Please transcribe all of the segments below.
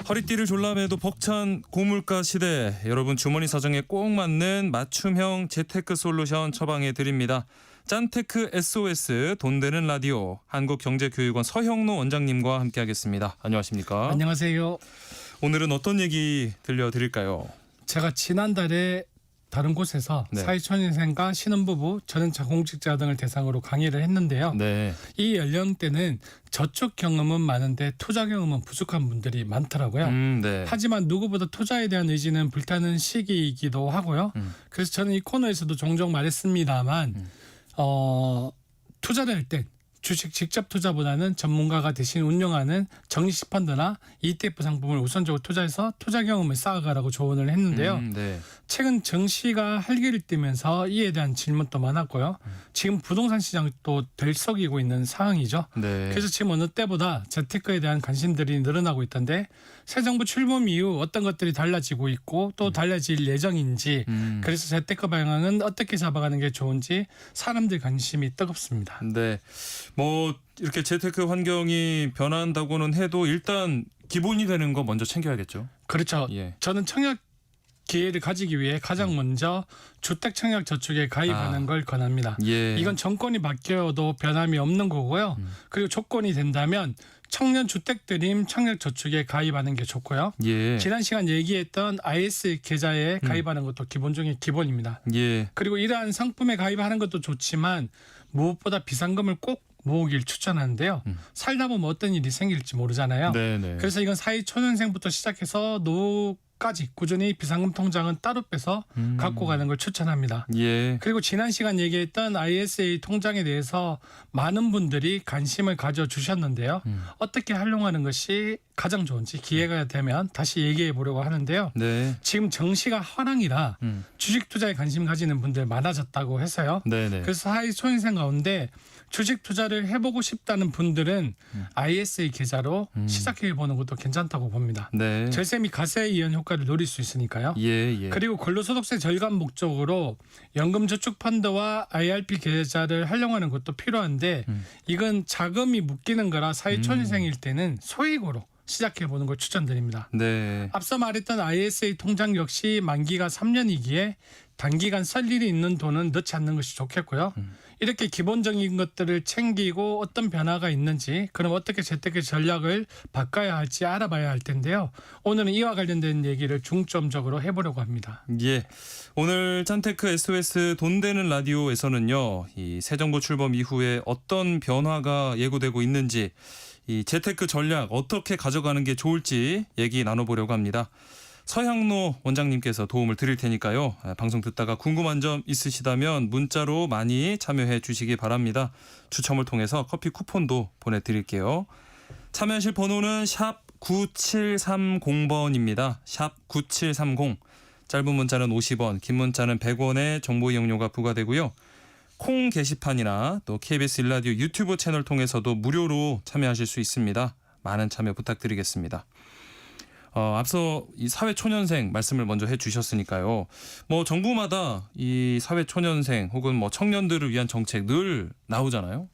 허리띠를 졸라매도 벅찬 고물가 시대, 여러분 주머니 사정에 꼭 맞는 맞춤형 재테크 솔루션 처방해 드립니다. 짠테크 SOS 돈 되는 라디오, 한국경제교육원 서형로 원장님과 함께하겠습니다. 안녕하십니까? 안녕하세요. 오늘은 어떤 얘기 들려드릴까요? 제가 지난달에 다른 곳에서 네. 사회초년생과 신혼부부, 전현차 공직자 등을 대상으로 강의를 했는데요. 네. 이 연령대는 저축 경험은 많은데 투자 경험은 부족한 분들이 많더라고요. 네. 하지만 누구보다 투자에 대한 의지는 불타는 시기이기도 하고요. 그래서 저는 이 코너에서도 종종 말했습니다만 투자를 할 때 주식 직접 투자보다는 전문가가 대신 운영하는 적립식 펀드나 ETF 상품을 우선적으로 투자해서 투자 경험을 쌓아가라고 조언을 했는데요. 네. 최근 증시가 활기를 띠면서 이에 대한 질문도 많았고요. 지금 부동산 시장도 들썩이고 있는 상황이죠. 네. 그래서 지금 어느 때보다 재테크에 대한 관심들이 늘어나고 있던데 새 정부 출범 이후 어떤 것들이 달라지고 있고 또 달라질 예정인지 그래서 재테크 방향은 어떻게 잡아가는 게 좋은지 사람들 관심이 뜨겁습니다. 네. 뭐 이렇게 재테크 환경이 변한다고는 해도 일단 기본이 되는 거 먼저 챙겨야겠죠. 그렇죠. 예. 저는 청약 기회를 가지기 위해 가장 먼저 주택 청약 저축에 가입하는 걸 권합니다. 예. 이건 정권이 바뀌어도 변함이 없는 거고요. 그리고 조건이 된다면 청년 주택 드림 청약 저축에 가입하는 게 좋고요. 예. 지난 시간 얘기했던 IS 계좌에 가입하는 것도 기본 중에 기본입니다. 예. 그리고 이러한 상품에 가입하는 것도 좋지만 무엇보다 비상금을 꼭 모으길 추천하는데요. 살다 보면 어떤 일이 생길지 모르잖아요. 네네. 그래서 이건 사회초년생부터 시작해서 노후까지 꾸준히 비상금 통장은 따로 빼서 갖고 가는 걸 추천합니다. 예. 그리고 지난 시간 얘기했던 ISA 통장에 대해서 많은 분들이 관심을 가져주셨는데요. 어떻게 활용하는 것이 가장 좋은지 기회가 되면 다시 얘기해 보려고 하는데요. 네. 지금 정시가 화랑이라 주식 투자에 관심 가지는 분들 많아졌다고 해서요. 네네. 그래서 사회초년생 가운데 주식 투자를 해보고 싶다는 분들은 ISA 계좌로 시작해보는 것도 괜찮다고 봅니다. 네. 절세 및 가세 이연 효과를 노릴 수 있으니까요. 예, 예. 그리고 근로소득세 절감 목적으로 연금저축펀드와 IRP 계좌를 활용하는 것도 필요한데 이건 자금이 묶이는 거라 사회초년생일 때는 소액으로 시작해보는 걸 추천드립니다. 네. 앞서 말했던 ISA 통장 역시 만기가 3년이기에 단기간 쓸 일이 있는 돈은 넣지 않는 것이 좋겠고요. 이렇게 기본적인 것들을 챙기고 어떤 변화가 있는지 그럼 어떻게 재테크 전략을 바꿔야 할지 알아봐야 할 텐데요. 오늘은 이와 관련된 얘기를 중점적으로 해보려고 합니다. 예. 오늘 짠테크 SOS 돈 되는 라디오에서는요, 이 새 정부 출범 이후에 어떤 변화가 예고되고 있는지, 이 재테크 전략 어떻게 가져가는 게 좋을지 얘기 나눠보려고 합니다. 서향로 원장님께서 도움을 드릴 테니까요. 방송 듣다가 궁금한 점 있으시다면 문자로 많이 참여해 주시기 바랍니다. 추첨을 통해서 커피 쿠폰도 보내드릴게요. 참여하실 번호는 샵 9730번입니다. 샵 9730. 짧은 문자는 50원, 긴 문자는 100원의 정보 이용료가 부과되고요. 콩 게시판이나 또 KBS 1라디오 유튜브 채널 통해서도 무료로 참여하실 수 있습니다. 많은 참여 부탁드리겠습니다. 앞서 이 사회초년생 말씀을 먼저 해주셨으니까요. 뭐 정부마다 이 사회초년생 혹은 뭐 청년들을 위한 정책 늘 나오잖아요.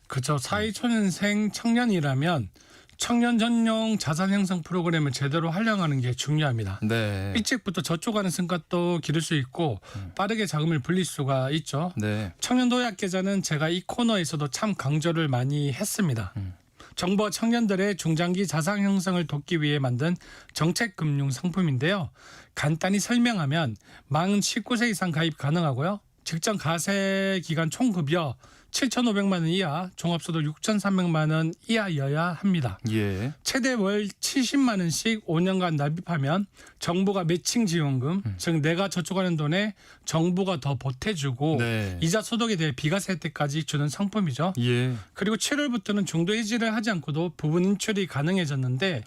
그렇죠. 사회초년생 청년이라면 청년 전용 자산 형성 프로그램을 제대로 활용하는 게 중요합니다. 네. 일찍부터 저축하는 습관도 기를 수 있고 빠르게 자금을 불릴 수가 있죠. 네. 청년 도약 계좌는 제가 이 코너에서도 참 강조를 많이 했습니다. 정부와 청년들의 중장기 자산 형성을 돕기 위해 만든 정책금융 상품인데요. 간단히 설명하면 만 19세 이상 가입 가능하고요. 직전 가세 기간 총급여 7,500만 원 이하, 종합소득 6,300만 원 이하여야 합니다. 예. 최대 월 70만 원씩 5년간 납입하면 정부가 매칭 지원금, 즉 내가 저축하는 돈에 정부가 더 보태주고 네. 이자 소득에 대해 비과세 혜택까지 주는 상품이죠. 예. 그리고 7월부터는 중도 해지를 하지 않고도 부분 인출이 가능해졌는데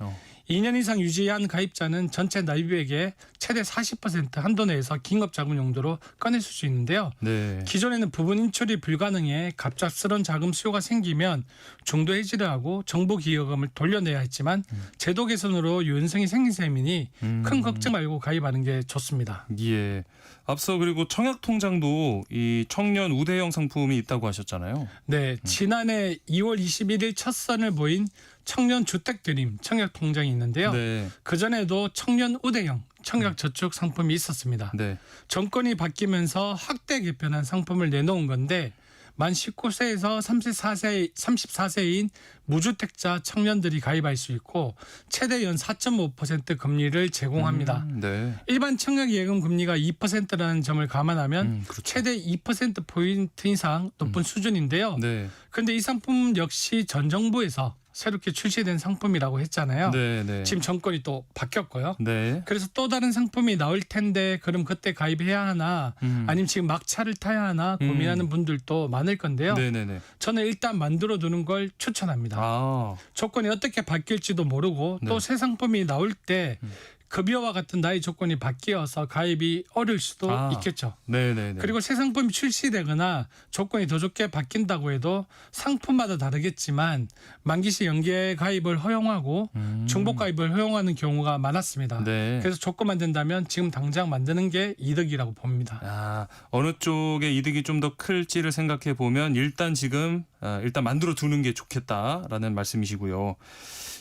2년 이상 유지한 가입자는 전체 납입액의 최대 40% 한도 내에서 긴급자금 용도로 꺼낼 수 있는데요. 네. 기존에는 부분 인출이 불가능해 갑작스런 자금 수요가 생기면 중도 해지를 하고 정부 기여금을 돌려내야 했지만 제도 개선으로 유연성이 생긴 셈이니 큰 걱정 말고 가입하는 게 좋습니다. 예. 앞서 그리고 청약통장도 이 청년 우대형 상품이 있다고 하셨잖아요. 네, 지난해 2월 21일 첫 선을 보인 청년 주택 드림 청약 통장이 있는데요. 네. 그 전에도 청년 우대형 청약 저축 상품이 있었습니다. 네. 정권이 바뀌면서 확대 개편한 상품을 내놓은 건데 만 19세에서 34세인 무주택자 청년들이 가입할 수 있고 최대 연 4.5% 금리를 제공합니다. 네. 일반 청약 예금 금리가 2%라는 점을 감안하면 그렇죠. 최대 2%포인트 이상 높은 수준인데요. 네. 그런데 이 상품 역시 전 정부에서 새롭게 출시된 상품이라고 했잖아요. 네. 네. 지금 정권이 또 바뀌었고요. 네. 그래서 또 다른 상품이 나올 텐데 그럼 그때 가입해야 하나 아니면 지금 막차를 타야 하나 고민하는 분들도 많을 건데요. 네네네. 저는 일단 만들어 두는 걸 추천합니다. 아. 조건이 어떻게 바뀔지도 모르고 또 네. 새 상품이 나올 때 급여와 같은 나이 조건이 바뀌어서 가입이 어려울 수도 아. 있겠죠. 네네네. 그리고 새 상품이 출시되거나 조건이 더 좋게 바뀐다고 해도 상품마다 다르겠지만 만기시 연계 가입을 허용하고 중복 가입을 허용하는 경우가 많았습니다. 네. 그래서 조건만 된다면 지금 당장 만드는 게 이득이라고 봅니다. 아, 어느 쪽에 이득이 좀 더 클지를 생각해 보면 일단 지금 일단 만들어 두는 게 좋겠다라는 말씀이시고요.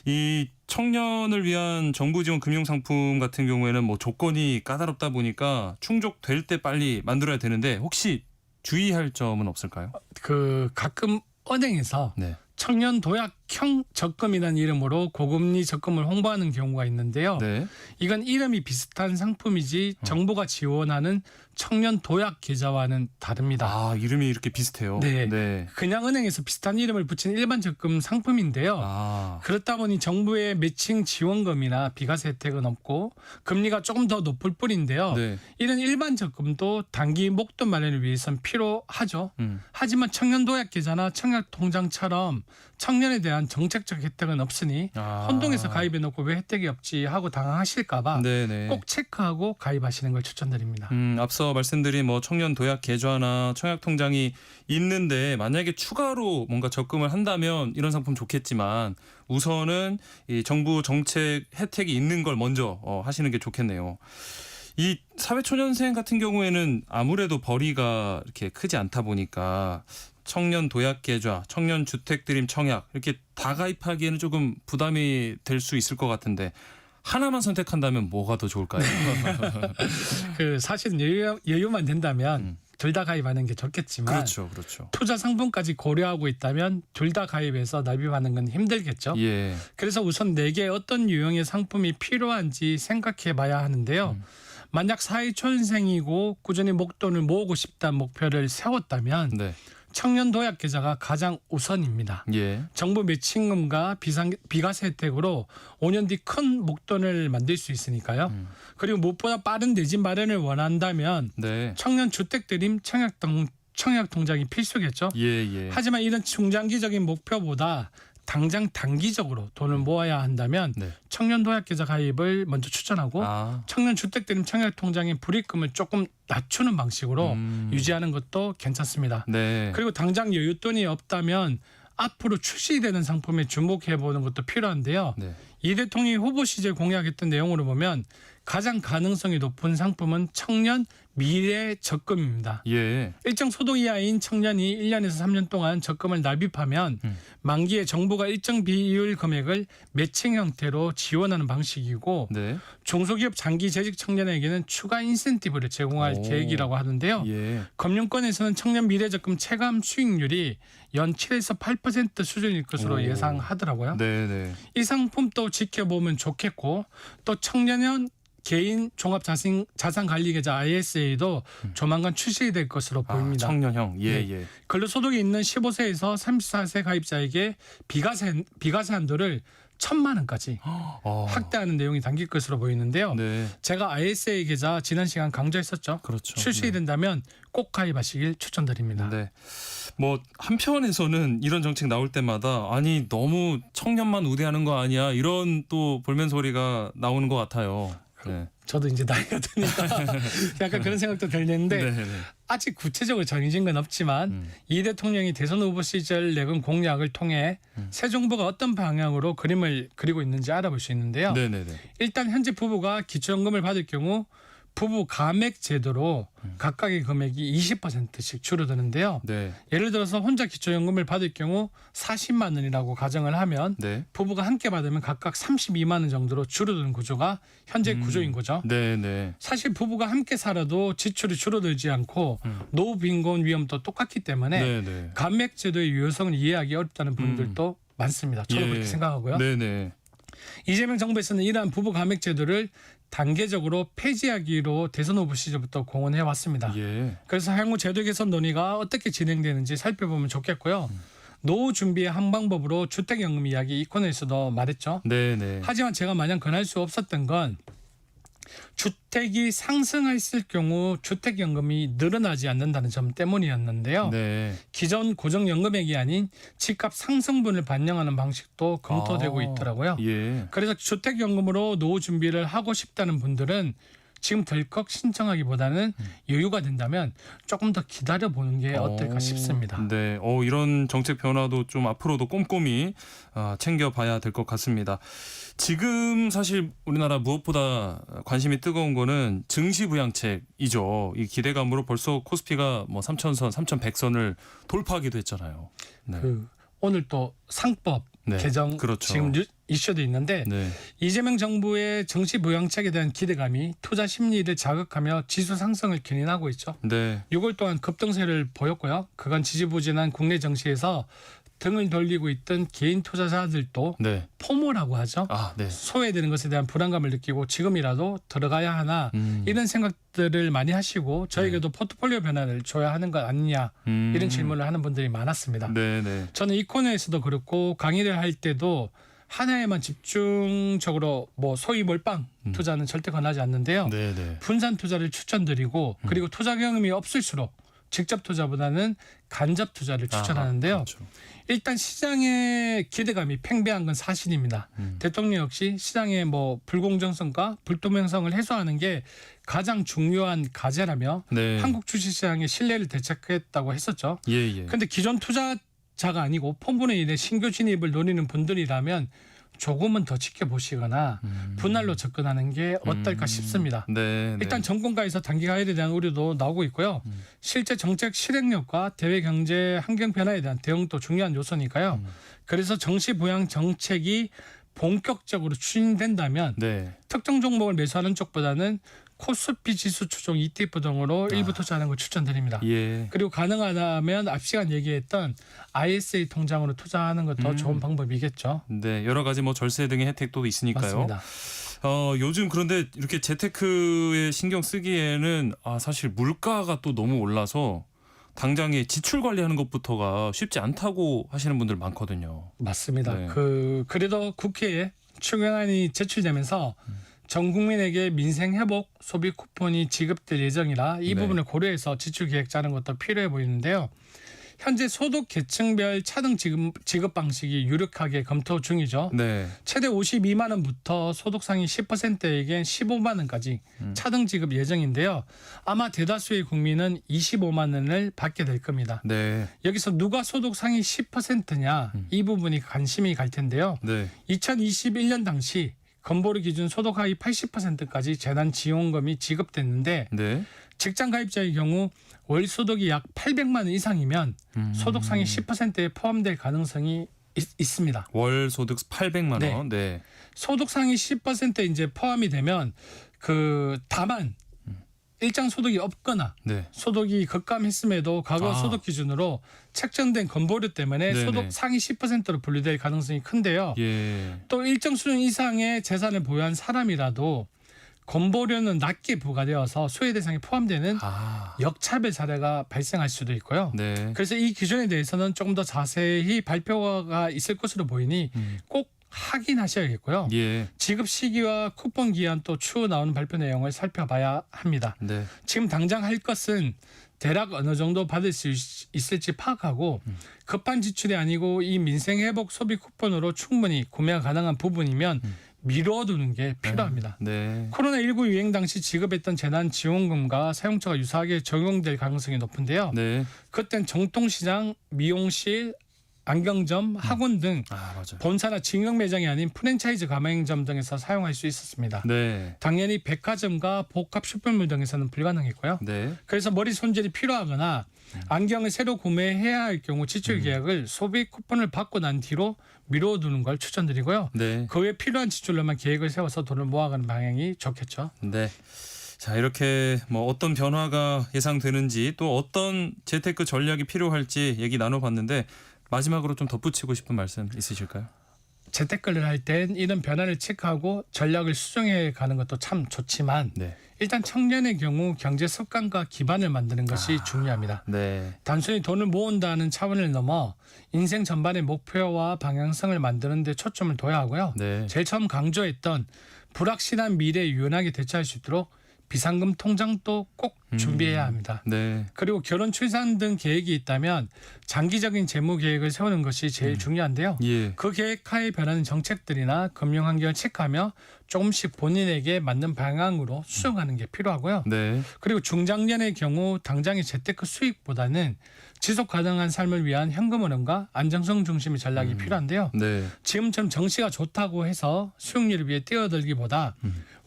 이 청년을 위한 정부 지원 금융 상품 같은 경우에는 뭐 조건이 까다롭다 보니까 충족될 때 빨리 만들어야 되는데 혹시 주의할 점은 없을까요? 그 가끔 은행에서 네. 청년 도약형 적금이라는 이름으로 고금리 적금을 홍보하는 경우가 있는데요. 네. 이건 이름이 비슷한 상품이지 정부가 지원하는 청년 도약 계좌와는 다릅니다. 아, 이름이 이렇게 비슷해요. 네. 네. 그냥 은행에서 비슷한 이름을 붙인 일반 적금 상품인데요. 아. 그렇다 보니 정부의 매칭 지원금이나 비과세 혜택은 없고 금리가 조금 더 높을 뿐인데요. 네. 이런 일반 적금도 단기 목돈 마련을 위해서는 필요하죠. 하지만 청년 도약 계좌나 청약 통장처럼 청년에 대한 정책적 혜택은 없으니 아. 혼동해서 가입해 놓고 왜 혜택이 없지 하고 당황하실까 봐 네네. 꼭 체크하고 가입하시는 걸 추천드립니다. 앞서 말씀드린 뭐 청년 도약 계좌나 청약 통장이 있는데 만약에 추가로 뭔가 적금을 한다면 이런 상품 좋겠지만 우선은 이 정부 정책 혜택이 있는 걸 먼저 하시는 게 좋겠네요. 이 사회초년생 같은 경우에는 아무래도 벌이가 이렇게 크지 않다 보니까 청년 도약 계좌, 청년 주택 드림 청약 이렇게 다 가입하기에는 조금 부담이 될 수 있을 것 같은데 하나만 선택한다면 뭐가 더 좋을까요? 그 사실은 여유만 된다면 둘 다 가입하는 게 좋겠지만 그렇죠, 그렇죠. 투자 상품까지 고려하고 있다면 둘 다 가입해서 납입하는 건 힘들겠죠. 예. 그래서 우선 내게 어떤 유형의 상품이 필요한지 생각해 봐야 하는데요. 만약 사회초년생이고 꾸준히 목돈을 모으고 싶다는 목표를 세웠다면 네. 청년 도약 계좌가 가장 우선입니다. 예. 정부 매칭금과 비과세 혜택으로 5년 뒤 큰 목돈을 만들 수 있으니까요. 그리고 무엇보다 빠른 내 집 마련을 원한다면 네. 청년 주택 드림 청약 통장이 필수겠죠. 예, 예. 하지만 이런 중장기적인 목표보다 당장 단기적으로 돈을 모아야 한다면 네. 청년 도약 계좌 가입을 먼저 추천하고 아. 청년 주택 드림 청약 통장의 불입금을 조금 낮추는 방식으로 유지하는 것도 괜찮습니다. 네. 그리고 당장 여윳돈이 없다면 앞으로 출시되는 상품에 주목해 보는 것도 필요한데요. 네. 이 대통령이 후보 시절 공약했던 내용으로 보면 가장 가능성이 높은 상품은 청년 미래 적금입니다. 예. 일정 소득 이하인 청년이 1년에서 3년 동안 적금을 납입하면 만기에 정부가 일정 비율 금액을 매칭 형태로 지원하는 방식이고 네. 중소기업 장기 재직 청년에게는 추가 인센티브를 제공할 오. 계획이라고 하는데요. 예. 금융권에서는 청년 미래적금 체감 수익률이 연 7에서 8% 수준일 것으로 오. 예상하더라고요. 네, 네. 이 상품도 지켜보면 좋겠고 또 청년형 개인 종합자산관리계좌 ISA도 조만간 출시될 것으로 보입니다. 청년형. 예, 네. 예. 근로소득이 있는 15세에서 34세 가입자에게 비과세 한도를 1,000만 원까지 확대하는 내용이 담길 것으로 보이는데요. 네. 제가 ISA 계좌 지난 시간 강조했었죠. 그렇죠. 출시된다면 꼭 가입하시길 추천드립니다. 네. 뭐 한편에서는 이런 정책 나올 때마다 아니 너무 청년만 우대하는 거 아니야 이런 또 볼멘 소리가 나오는 것 같아요. 네. 저도 이제 나이가 드니까 약간 그런 생각도 들는데 네, 네. 아직 구체적으로 정해진 건 없지만 이 대통령이 대선 후보 시절 내건 공약을 통해 새 정부가 어떤 방향으로 그림을 그리고 있는지 알아볼 수 있는데요. 네, 네, 네. 일단 현재 부부가 기초연금을 받을 경우 부부 감액 제도로 각각의 금액이 20%씩 줄어드는데요. 네. 예를 들어서 혼자 기초연금을 받을 경우 40만 원이라고 가정을 하면 네. 부부가 함께 받으면 각각 32만 원 정도로 줄어드는 구조가 현재 구조인 거죠. 네, 네. 사실 부부가 함께 살아도 지출이 줄어들지 않고 노후 빈곤 위험도 똑같기 때문에 네, 네. 감액 제도의 유효성을 이해하기 어렵다는 분들도 많습니다. 저도 예. 그렇게 생각하고요. 네, 네. 이재명 정부에서는 이러한 부부 감액 제도를 단계적으로 폐지하기로 대선 후보 시절부터 공언해 왔습니다. 예. 그래서 향후 제도 개선 논의가 어떻게 진행되는지 살펴보면 좋겠고요. 노후 준비의 한 방법으로 주택연금 이야기 이 코너에서도 말했죠. 네, 네. 하지만 제가 마냥 권할 수 없었던 건 주택이 상승했을 경우 주택연금이 늘어나지 않는다는 점 때문이었는데요. 네. 기존 고정연금액이 아닌 집값 상승분을 반영하는 방식도 검토되고 있더라고요. 예. 그래서 주택연금으로 노후 준비를 하고 싶다는 분들은 지금 덜컥 신청하기보다는 여유가 된다면 조금 더 기다려보는 게 어떨까 싶습니다. 네. 이런 정책 변화도 좀 앞으로도 꼼꼼히 챙겨봐야 될 것 같습니다. 지금 사실 우리나라 무엇보다 관심이 뜨거운 거는 증시부양책이죠. 이 기대감으로 벌써 코스피가 뭐 3,000선, 3,100선을 돌파하기도 했잖아요. 네. 오늘 또 상법 네, 개정 그렇죠. 지금 이슈도 있는데 네. 이재명 정부의 정치부양책에 대한 기대감이 투자 심리를 자극하며 지수 상승을 견인하고 있죠. 네. 6월 동안 급등세를 보였고요. 그간 지지부진한 국내 정시에서 등을 돌리고 있던 개인 투자자들도 네. 포모라고 하죠. 네. 소외되는 것에 대한 불안감을 느끼고 지금이라도 들어가야 하나 이런 생각들을 많이 하시고 저에게도 포트폴리오 변화를 줘야 하는 것 아니냐 이런 질문을 하는 분들이 많았습니다. 네, 네. 저는 이 코너에서도 그렇고 강의를 할 때도 하나에만 집중적으로 뭐 소위 몰빵 투자는 절대 권하지 않는데요. 네, 네. 분산 투자를 추천드리고 그리고 투자 경험이 없을수록 직접 투자보다는 간접 투자를 추천하는데요. 그렇죠. 일단 시장의 기대감이 팽배한 건 사실입니다. 대통령 역시 시장의 뭐 불공정성과 불투명성을 해소하는 게 가장 중요한 과제라며 네. 한국 주식시장의 신뢰를 되찾겠다고 했었죠. 예, 예. 근데 기존 투자자가 아니고 폰분에 인해 신규 진입을 노리는 분들이라면 조금은 더 지켜보시거나 분할로 접근하는 게 어떨까 싶습니다. 네, 일단 네. 정권가에서 단기 가열에 대한 우려도 나오고 있고요. 실제 정책 실행력과 대외 경제 환경 변화에 대한 대응도 중요한 요소니까요. 그래서 정시 부양 정책이 본격적으로 추진된다면 네. 특정 종목을 매수하는 쪽보다는 코스피 지수 추종 ETF 등으로 일부 투자하는 걸 추천드립니다. 예. 그리고 가능하다면 앞 시간 얘기했던 ISA 통장으로 투자하는 것도 좋은 방법이겠죠. 네, 여러 가지 뭐 절세 등의 혜택도 있으니까요. 맞습니다. 요즘 그런데 이렇게 재테크에 신경 쓰기에는 사실 물가가 또 너무 올라서 당장에 지출 관리하는 것부터가 쉽지 않다고 하시는 분들 많거든요. 맞습니다. 네. 그래도 국회에 추경안이 제출되면서 전 국민에게 민생 회복 소비 쿠폰이 지급될 예정이라 이 네. 부분을 고려해서 지출 계획 짜는 것도 필요해 보이는데요. 현재 소득 계층별 차등 지급 방식이 유력하게 검토 중이죠. 네. 최대 52만 원부터 소득 상위 10%에겐 15만 원까지 차등 지급 예정인데요. 아마 대다수의 국민은 25만 원을 받게 될 겁니다. 네. 여기서 누가 소득 상위 10%냐 이 부분이 관심이 갈 텐데요. 네. 2021년 당시 건보료 기준 소득 하위 80%까지 재난지원금이 지급됐는데 네. 직장 가입자의 경우 월 소득이 약 800만 원 이상이면 소득 상위 10%에 포함될 가능성이 있습니다. 월 소득 800만 네. 원. 네. 소득 상위 10%에 이제 포함이 되면 다만 일정 소득이 없거나 네. 소득이 급감했음에도 과거 소득 기준으로 책정된 건보료 때문에 네네. 소득 상위 10%로 분류될 가능성이 큰데요. 예. 또 일정 수준 이상의 재산을 보유한 사람이라도 건보료는 낮게 부과되어서 소외 대상에 포함되는 역차별 사례가 발생할 수도 있고요. 네. 그래서 이 기준에 대해서는 조금 더 자세히 발표가 있을 것으로 보이니 꼭 확인하셔야겠고요. 예. 지급 시기와 쿠폰 기한 또 추후 나오는 발표 내용을 살펴봐야 합니다. 네. 지금 당장 할 것은 대략 어느 정도 받을 수 있을지 파악하고 급한 지출이 아니고 이 민생 회복 소비 쿠폰으로 충분히 구매가 가능한 부분이면 미뤄두는 게 필요합니다. 네. 코로나19 유행 당시 지급했던 재난지원금과 사용처가 유사하게 적용될 가능성이 높은데요. 네. 그땐 정통시장, 미용실, 안경점, 학원 등 아, 맞아요. 본사나 직영 매장이 아닌 프랜차이즈 가맹점 등에서 사용할 수 있었습니다. 네. 당연히 백화점과 복합 쇼핑몰 등에서는 불가능했고요. 네. 그래서 머리 손질이 필요하거나 안경을 새로 구매해야 할 경우 지출 계약을 소비 쿠폰을 받고 난 뒤로 미뤄두는 걸 추천드리고요. 네. 그 외 필요한 지출로만 계획을 세워서 돈을 모아가는 방향이 좋겠죠. 네. 자, 이렇게 뭐 어떤 변화가 예상되는지 또 어떤 재테크 전략이 필요할지 얘기 나눠봤는데 마지막으로 좀 덧붙이고 싶은 말씀 있으실까요? 재테크를 할 땐 이런 변화를 체크하고 전략을 수정해 가는 것도 참 좋지만 네. 일단 청년의 경우 경제 습관과 기반을 만드는 것이 중요합니다. 네. 단순히 돈을 모은다는 차원을 넘어 인생 전반의 목표와 방향성을 만드는 데 초점을 둬야 하고요. 네. 제일 처음 강조했던 불확실한 미래에 유연하게 대처할 수 있도록 비상금 통장도 꼭 준비해야 합니다. 네. 그리고 결혼, 출산 등 계획이 있다면 장기적인 재무 계획을 세우는 것이 제일 중요한데요. 예. 그 계획하에 변하는 정책들이나 금융 환경을 체크하며 조금씩 본인에게 맞는 방향으로 수정하는 게 필요하고요. 네. 그리고 중장년의 경우 당장의 재테크 수익보다는 지속 가능한 삶을 위한 현금흐름과 안정성 중심의 전략이 필요한데요. 네. 지금처럼 정시가 좋다고 해서 수익률을 위해 뛰어들기보다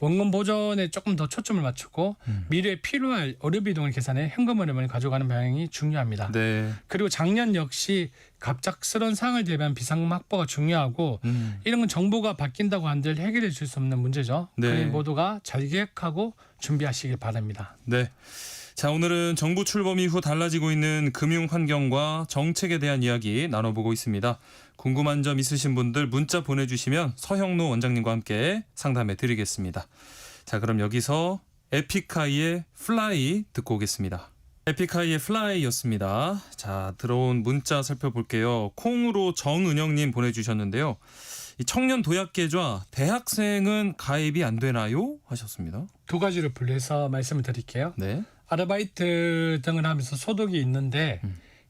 원금 보존에 조금 더 초점을 맞추고 미래에 필요할 어류비동을 계산해 현금흐름을 가져가는 방향이 중요합니다. 네. 그리고 작년 역시 갑작스러운 상황을 대비한 비상금 확보가 중요하고 이런 건 정부가 바뀐다고 한들 해결해 줄 수 없는 문제죠. 네. 그러니 모두가 잘 계획하고 준비하시길 바랍니다. 네. 자, 오늘은 정부 출범 이후 달라지고 있는 금융 환경과 정책에 대한 이야기 나눠보고 있습니다. 궁금한 점 있으신 분들 문자 보내주시면 서형노 원장님과 함께 상담해 드리겠습니다. 자, 그럼 여기서 에픽하이의 플라이 듣고 오겠습니다. 에픽하이의 플라이였습니다. 자, 들어온 문자 살펴볼게요. 콩으로 정은영님 보내주셨는데요. 이 청년 도약계좌 대학생은 가입이 안 되나요? 하셨습니다. 두 가지로 분류해서 말씀을 드릴게요. 네. 아르바이트 등을 하면서 소득이 있는데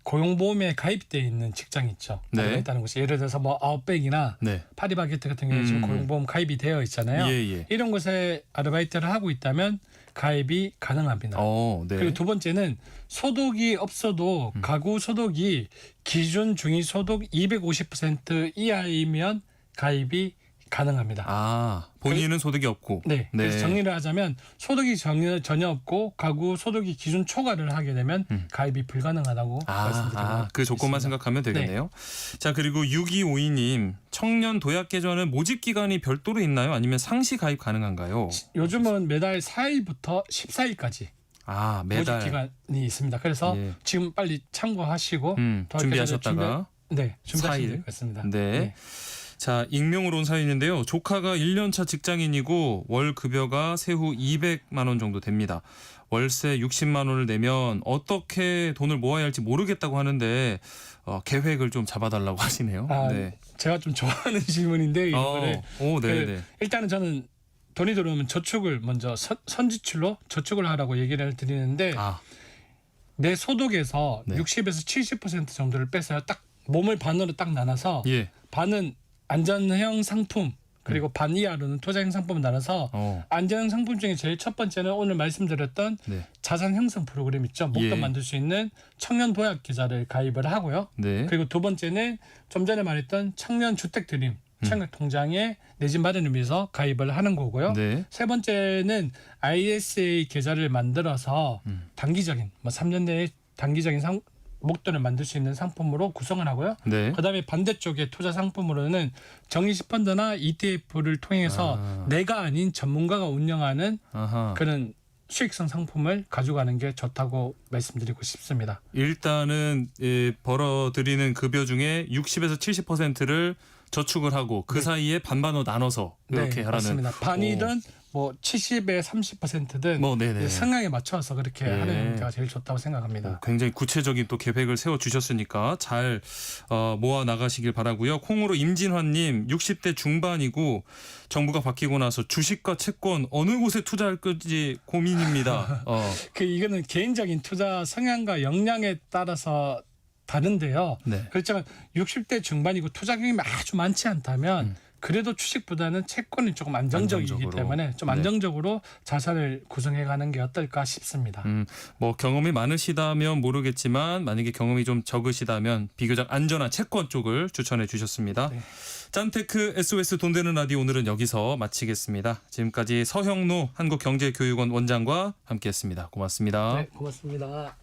고용보험에 가입되어 있는 직장이 있죠. 네. 아르바이트하는 곳이 예를 들어서 뭐 아웃백이나 네. 파리바게트 같은 경우에 지금 고용보험 가입이 되어 있잖아요. 예. 이런 곳에 아르바이트를 하고 있다면 가입이 가능합니다. 네. 그리고 두 번째는 소득이 없어도 가구 소득이 기준 중위소득 250% 이하이면 가입이 가능합니다. 아, 본인은 소득이 없고. 네. 그래서 정리를 하자면 소득이 전혀 없고 가구 소득이 기준 초과를 하게 되면 가입이 불가능하다고 말씀드립니다. 그 조건만 생각하면 되겠네요. 자, 그리고 6252님, 청년 도약 계좌는 모집 기간이 별도로 있나요? 아니면 상시 가입 가능한가요? 요즘은 매달 4일부터 14일까지 아, 매달 모집 기간이 있습니다. 그래서 예. 지금 빨리 참고하시고 준비하셨다가 준비하시면 될 것 같습니다. 네. 자, 익명으로 온 사연인데요. 조카가 1년차 직장인이고 월 급여가 세후 200만 원 정도 됩니다. 월세 60만 원을 내면 어떻게 돈을 모아야 할지 모르겠다고 하는데 계획을 좀 잡아달라고 하시네요. 네. 제가 좀 좋아하는 질문인데 이거를 네. 일단은 저는 돈이 들어오면 저축을 먼저 선지출로 저축을 하라고 얘기를 드리는데 내 소득에서 60에서 70% 정도를 빼서요. 딱 몸을 반으로 딱 나눠서 반은 안전형 상품 그리고 반 이하로는 투자형 상품을 나눠서 안전형 상품 중에 제일 첫 번째는 오늘 말씀드렸던 자산 형성 프로그램 있죠. 목돈 만들 수 있는 청년 도약 계좌를 가입을 하고요. 그리고 두 번째는 좀 전에 말했던 청년 주택 드림 청약 통장에 내 집 마련을 위해서 가입을 하는 거고요. 세 번째는 ISA 계좌를 만들어서 단기적인 3년 내에 단기적인 목돈을 만들 수 있는 상품으로 구성을 하고요. 그다음에 반대쪽에 투자 상품으로는 정리식 펀드나 ETF를 통해서 내가 아닌 전문가가 운영하는 그런 수익성 상품을 가져가는 게 좋다고 말씀드리고 싶습니다. 일단은 벌어들이는 급여 중에 60에서 70%를 저축을 하고 그 사이에 반반으로 나눠서 이렇게 하라는. 맞습니다. 반이든 뭐 70에 30%든 성향에 맞춰서 그렇게 하는 게 제일 좋다고 생각합니다. 굉장히 구체적인 또 계획을 세워주셨으니까 잘 모아 나가시길 바라고요. 콩으로 임진환님 60대 중반이고 정부가 바뀌고 나서 주식과 채권 어느 곳에 투자할 건지 고민입니다. 이거는 개인적인 투자 성향과 역량에 따라서 다른데요. 그렇지만 60대 중반이고 투자 경험이 아주 많지 않다면 그래도 주식보다는 채권이 조금 안정적이기 안정적으로. 때문에 좀 네. 안정적으로 자산을 구성해가는 게 어떨까 싶습니다. 뭐 경험이 많으시다면 모르겠지만 만약에 경험이 좀 적으시다면 비교적 안전한 채권 쪽을 추천해 주셨습니다. 네. 짠테크 SOS 돈 되는 라디오 오늘은 여기서 마치겠습니다. 지금까지 서형노 한국경제교육원 원장과 함께했습니다. 고맙습니다. 네, 고맙습니다.